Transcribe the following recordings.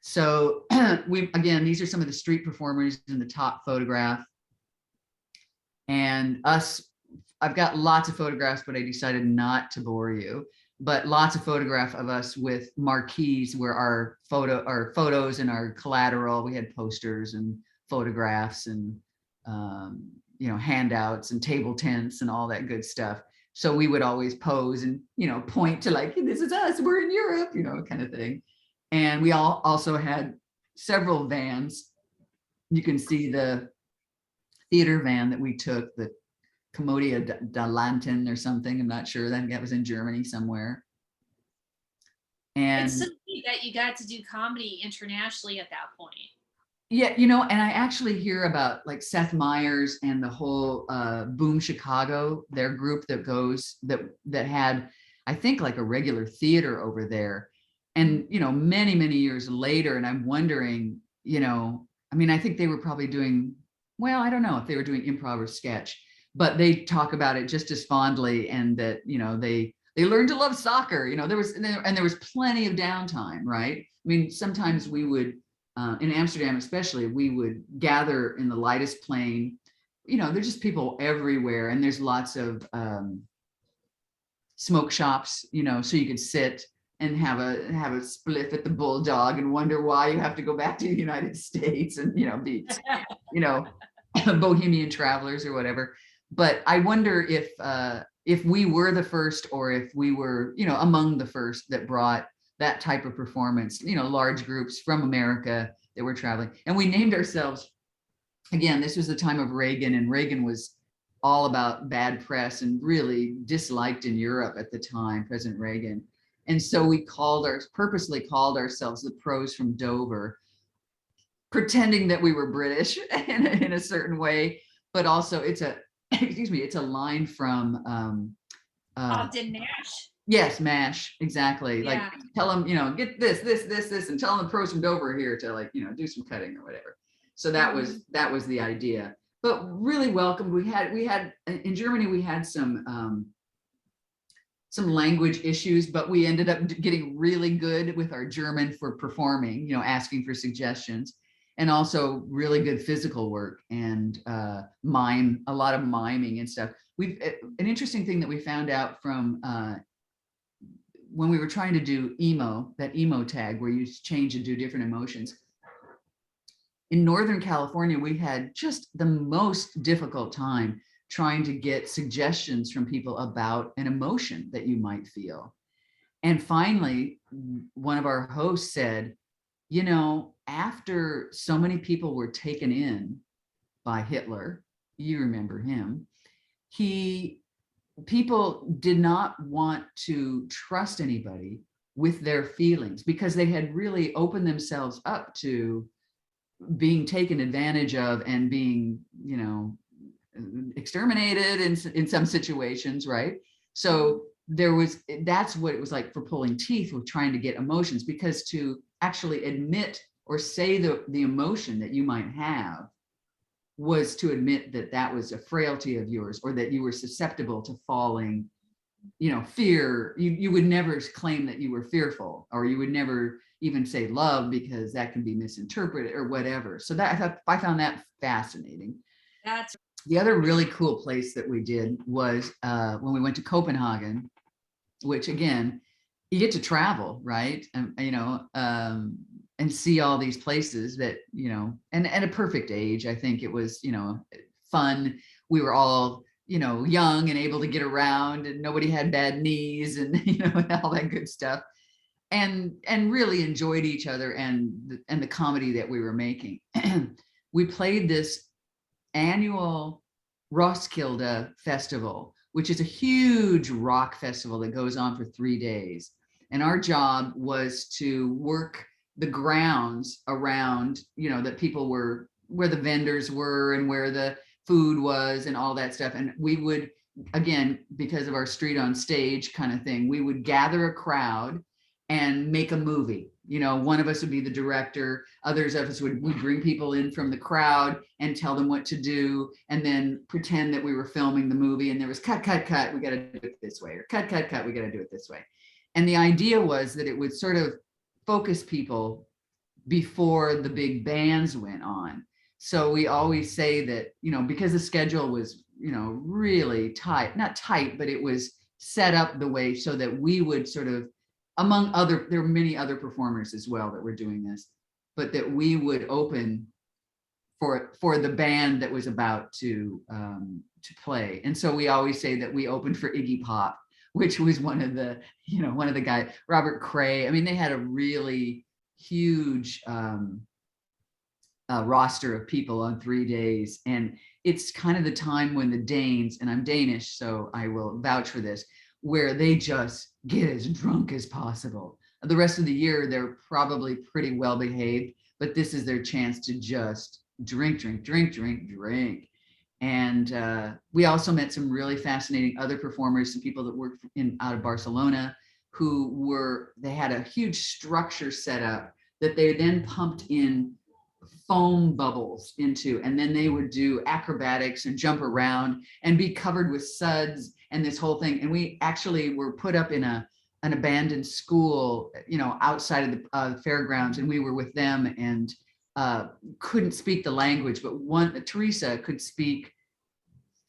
So again, these are some of the street performers in the top photograph. And us, I've got lots of photographs, but I decided not to bore you. But lots of photographs of us with marquees where our photos and our collateral. We had posters and photographs and handouts and table tents and all that good stuff. So we would always pose and point to like, this is us, we're in Europe, kind of thing. And we also had several vans. You can see the theater van that we took, the Commedia dell'Anten or something. I'm not sure. That was in Germany somewhere. And it's so neat that you got to do comedy internationally at that point. Yeah, and I actually hear about like Seth Meyers and the whole Boom Chicago, their group that had, I think, like a regular theater over there. And many, many years later, and I'm wondering, I think they were probably doing, well, I don't know if they were doing improv or sketch, but they talk about it just as fondly, and that they learned to love soccer. There was plenty of downtime, right? I mean, sometimes we would in Amsterdam, especially, we would gather in the lightest plane. There's just people everywhere, and there's lots of smoke shops, so you could sit and have a spliff at the Bulldog and wonder why you have to go back to the United States and be bohemian travelers or whatever. But I wonder if we were the first, or if we were among the first that brought that type of performance, large groups from America that were traveling. And we named ourselves, again, this was the time of Reagan, and Reagan was all about bad press and really disliked in Europe at the time, President Reagan. And so we purposely called ourselves the Pros from Dover, pretending that we were British in a certain way, but also it's a line from Did Nash? Yes, MASH, exactly. Yeah. Like, tell them, get this, and tell them the Pros from Dover are here to do some cutting or whatever. So that was the idea. But really welcomed. We had in Germany, we had some language issues, but we ended up getting really good with our German for performing, asking for suggestions, and also really good physical work and a lot of miming and stuff. An interesting thing that we found out from when we were trying to do that emo tag where you change and do different emotions. In Northern California, we had just the most difficult time trying to get suggestions from people about an emotion that you might feel. And finally, one of our hosts said, after so many people were taken in by Hitler, you remember him, people did not want to trust anybody with their feelings, because they had really opened themselves up to being taken advantage of and being, exterminated in some situations, right? So that's what it was like for pulling teeth with trying to get emotions, because to actually admit or say the emotion that you might have was to admit that was a frailty of yours, or that you were susceptible to falling, fear. You would never claim that you were fearful, or you would never even say love, because that can be misinterpreted or whatever. So I found that fascinating. That's the other really cool place that we did was when we went to Copenhagen, which again, you get to travel, right? And see all these places that, and at a perfect age. I think it was, fun. We were all, young and able to get around, and nobody had bad knees, and, and all that good stuff. And really enjoyed each other and the comedy that we were making. We played this annual Roskilde Festival, which is a huge rock festival that goes on for 3 days. And our job was to work the grounds around, that people were, where the vendors were and where the food was and all that stuff. And we would, again, because of our street on stage kind of thing, we would gather a crowd and make a movie. One of us would be the director, others of us would bring people in from the crowd and tell them what to do, and then pretend that we were filming the movie, and there was cut, we got to do it this way, or cut, we got to do it this way. And the idea was that it would sort of focus people before the big bands went on. So we always say that, because the schedule was, really tight, not tight, but it was set up the way so that we would sort of, among other, there were many other performers as well that were doing this, but that we would open for the band that was about to play. And so we always say that we opened for Iggy Pop, which was one of the guys, Robert Cray. I mean, they had a really huge roster of people on 3 days. And it's kind of the time when the Danes, and I'm Danish, so I will vouch for this, where they just get as drunk as possible. The rest of the year, they're probably pretty well behaved, but this is their chance to just drink, drink, drink, drink, drink. And we also met some really fascinating other performers, some people that worked out of Barcelona, they had a huge structure set up that they then pumped in foam bubbles into, and then they would do acrobatics and jump around and be covered with suds and this whole thing. And we actually were put up in an abandoned school, outside of the fairgrounds, and we were with them, and couldn't speak the language, but Teresa could speak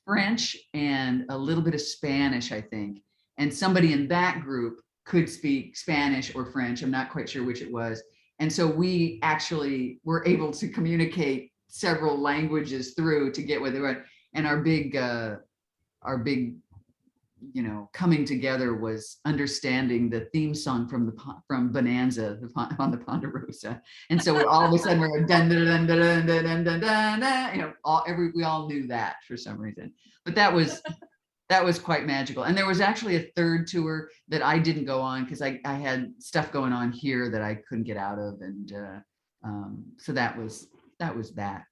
French and a little bit of Spanish, I think. And somebody in that group could speak Spanish or French. I'm not quite sure which it was. And so we actually were able to communicate several languages through to get where they were. And our big, coming together was understanding the theme song from Bonanza on the Ponderosa. And so all of a sudden we're dun dun dun dun dun dun dun dun, we all knew that for some reason. But that was quite magical. And there was actually a third tour that I didn't go on because I had stuff going on here that I couldn't get out of, and so that was that.